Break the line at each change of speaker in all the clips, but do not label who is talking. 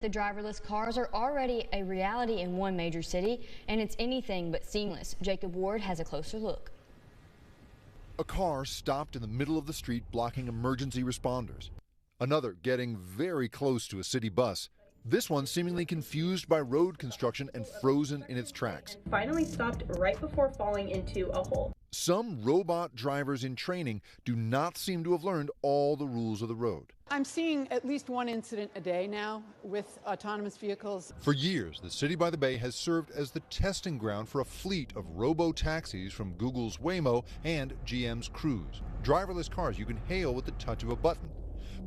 The driverless cars are already a reality in one major city, and it's anything but seamless. Jacob Ward has a closer look.
A car stopped in the middle of the street blocking emergency responders. Another getting very close to a city bus. This one seemingly confused by road construction and frozen in its tracks.
Finally stopped right before falling into a hole.
Some robot drivers in training do not seem to have learned all the rules of the road.
I'm seeing at least one incident a day now with autonomous vehicles.
For years, the city by the bay has served as the testing ground for a fleet of robo-taxis from Google's Waymo and GM's Cruise. Driverless cars you can hail with the touch of a button.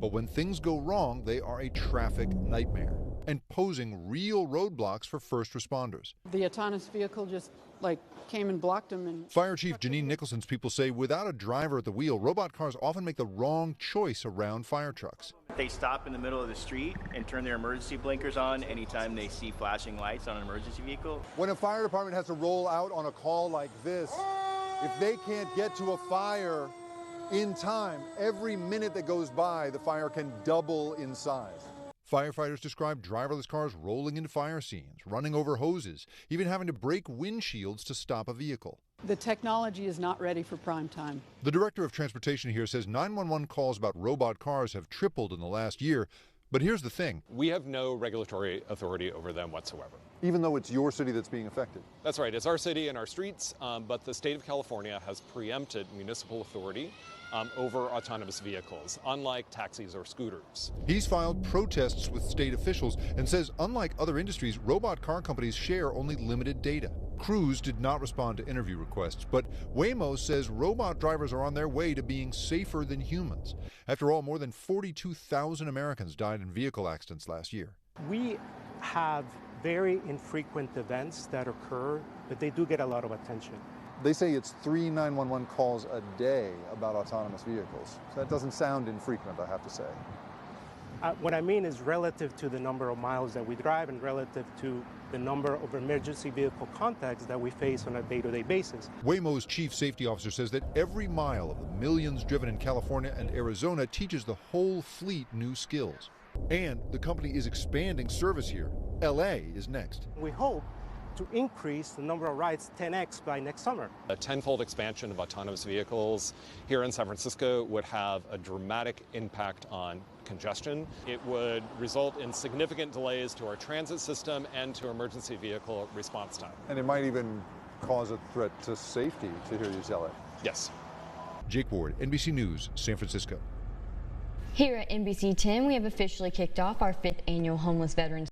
But when things go wrong, they are a traffic nightmare and posing real roadblocks for first responders.
The autonomous vehicle just came and blocked them. And
Fire Chief Janine Nicholson's people say without a driver at the wheel, robot cars often make the wrong choice around fire trucks.
They stop in the middle of the street and turn their emergency blinkers on anytime they see flashing lights on an emergency vehicle.
When a fire department has to roll out on a call like this, if they can't get to a fire in time, every minute that goes by, the fire can double in size.
Firefighters describe driverless cars rolling into fire scenes, running over hoses, even having to break windshields to stop a vehicle.
the technology is not ready for prime time.
The director of transportation here says 911 calls about robot cars have tripled in the last year. But here's the thing.
We have no regulatory authority over them whatsoever.
Even though it's your city that's being affected?
That's right. It's our city and our streets, but the state of California has preempted municipal authority over autonomous vehicles, unlike taxis or scooters.
He's filed protests with state officials and says, unlike other industries, robot car companies share only limited data. Cruise did not respond to interview requests, but Waymo says robot drivers are on their way to being safer than humans. After all, more than 42,000 Americans died in vehicle accidents last year.
We have very infrequent events that occur, but they do get a lot of attention.
They say it's 3 911 calls a day about autonomous vehicles. So that doesn't sound infrequent, I have to say.
What I mean is relative to the number of miles that we drive and relative to the number of emergency vehicle contacts that we face on a day-to-day basis.
Waymo's chief safety officer says that every mile of the millions driven in California and Arizona teaches the whole fleet new skills. And the company is expanding service here. LA is next.
We hope to increase the number of rides 10x by next summer.
A tenfold expansion of autonomous vehicles here in San Francisco would have a dramatic impact on congestion. It would result in significant delays to our transit system and to emergency vehicle response time.
And it might even cause a threat to safety, to hear you tell it.
Yes.
Jake Ward, NBC News, San Francisco.
Here at NBC 10, we have officially kicked off our 5th annual Homeless Veterans